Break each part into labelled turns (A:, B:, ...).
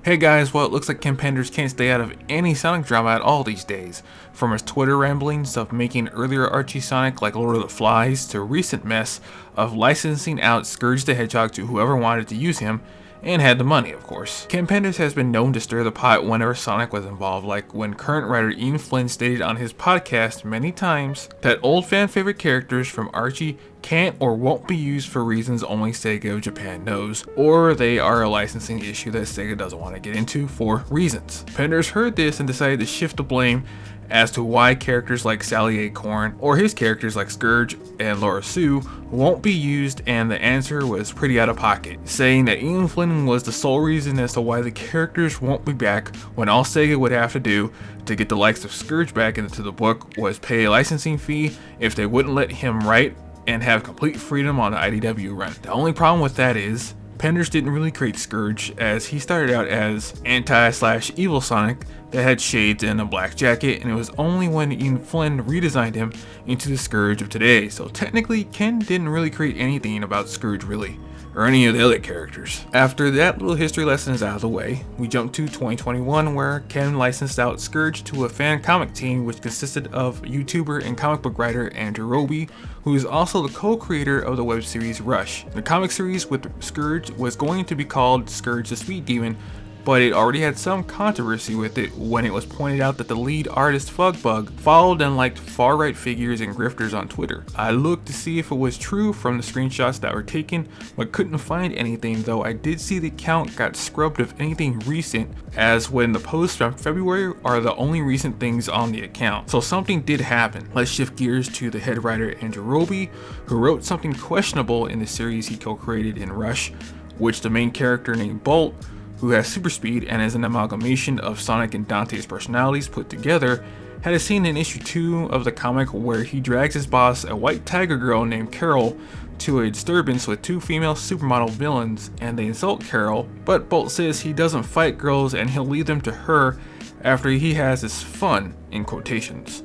A: Hey guys, well, it looks like Ken Penders can't stay out of any Sonic drama at all these days. From his Twitter ramblings of making earlier Archie Sonic like Lord of the Flies to recent mess of licensing out Scourge the Hedgehog to whoever wanted to use him, and had the money, of course. Ken Penders has been known to stir the pot whenever Sonic was involved, like when current writer Ian Flynn stated on his podcast many times that old fan favorite characters from Archie can't or won't be used for reasons only Sega of Japan knows, or they are a licensing issue that Sega doesn't want to get into for reasons. Penders heard this and decided to shift the blame as to why characters like Sally Acorn or his characters like Scourge and Laura Sue won't be used, and the answer was pretty out of pocket, saying that Ian Flynn was the sole reason as to why the characters won't be back, when all Sega would have to do to get the likes of Scourge back into the book was pay a licensing fee if they wouldn't let him write and have complete freedom on the IDW run. The only problem with that is Penders didn't really create Scourge, as he started out as anti/evil Sonic that had shades and a black jacket, and it was only when Ian Flynn redesigned him into the Scourge of today. So technically, Ken didn't really create anything about Scourge really, or any of the other characters. After that little history lesson is out of the way, we jump to 2021, where Ken licensed out Scourge to a fan comic team which consisted of YouTuber and comic book writer Andrew Roby, who is also the co-creator of the web series Rush. The comic series with Scourge was going to be called Scourge the Sweet Demon, but it already had some controversy with it when it was pointed out that the lead artist Fugbug followed and liked far-right figures and grifters on Twitter. I looked to see if it was true from the screenshots that were taken, but couldn't find anything, though I did see the account got scrubbed of anything recent, as when the posts from February are the only recent things on the account. So something did happen. Let's shift gears to the head writer Andrew Roby, who wrote something questionable in the series he co-created in Rush, which the main character named Bolt, who has super speed and is an amalgamation of Sonic and Dante's personalities put together, had a scene in issue 2 of the comic where he drags his boss, a white tiger girl named Carol, to a disturbance with 2 female supermodel villains, and they insult Carol, but Bolt says he doesn't fight girls and he'll lead them to her after he has his fun, in quotations,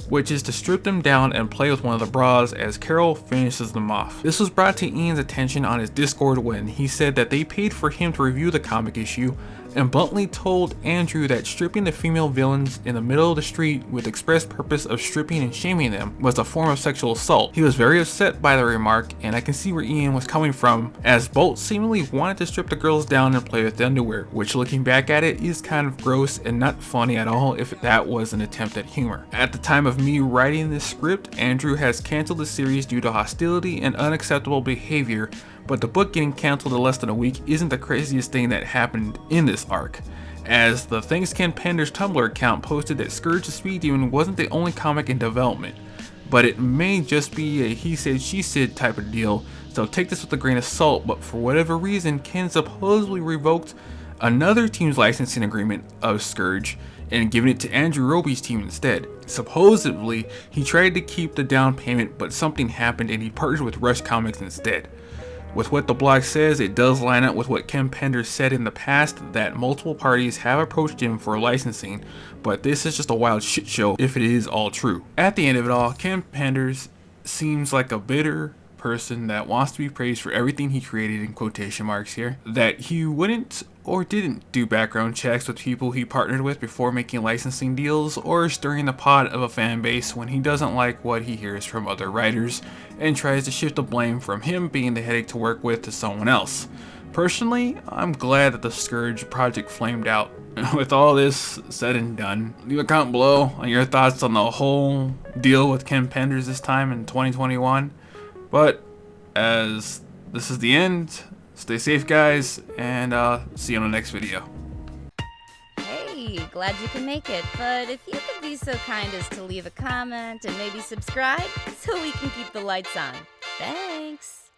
A: which is to strip them down and play with one of the bras as Carol finishes them off. This was brought to Ian's attention on his Discord when he said that they paid for him to review the comic issue and bluntly told Andrew that stripping the female villains in the middle of the street with express purpose of stripping and shaming them was a form of sexual assault. He was very upset by the remark, and I can see where Ian was coming from, as Bolt seemingly wanted to strip the girls down and play with the underwear, which looking back at it is kind of gross and not funny at all if that was an attempt at humor. At the time of me writing this script, Andrew has canceled the series due to hostility and unacceptable behavior, but the book getting canceled in less than a week isn't the craziest thing that happened in this arc, as the Thanks Ken Penders Tumblr account posted that Scourge the Speed Demon wasn't the only comic in development, but it may just be a he said she said type of deal, so take this with a grain of salt. But for whatever reason, Ken supposedly revoked another team's licensing agreement of Scourge and giving it to Andrew Roby's team instead. Supposedly, he tried to keep the down payment, but something happened and he partnered with Rush Comics instead. With what the blog says, it does line up with what Ken Penders said in the past, that multiple parties have approached him for licensing, but this is just a wild shit show if it is all true. At the end of it all, Ken Penders seems like a bitter person that wants to be praised for everything he created, in quotation marks here, that he wouldn't or didn't do background checks with people he partnered with before making licensing deals, or stirring the pot of a fan base when he doesn't like what he hears from other writers and tries to shift the blame from him being the headache to work with to someone else. Personally, I'm glad that the Scourge project flamed out. With all this said and done, leave a comment below on your thoughts on the whole deal with Ken Penders this time in 2021. But as this is the end, stay safe guys, and see you on the next video.
B: Hey, glad you can make it, but if you could be so kind as to leave a comment and maybe subscribe so we can keep the lights on. Thanks.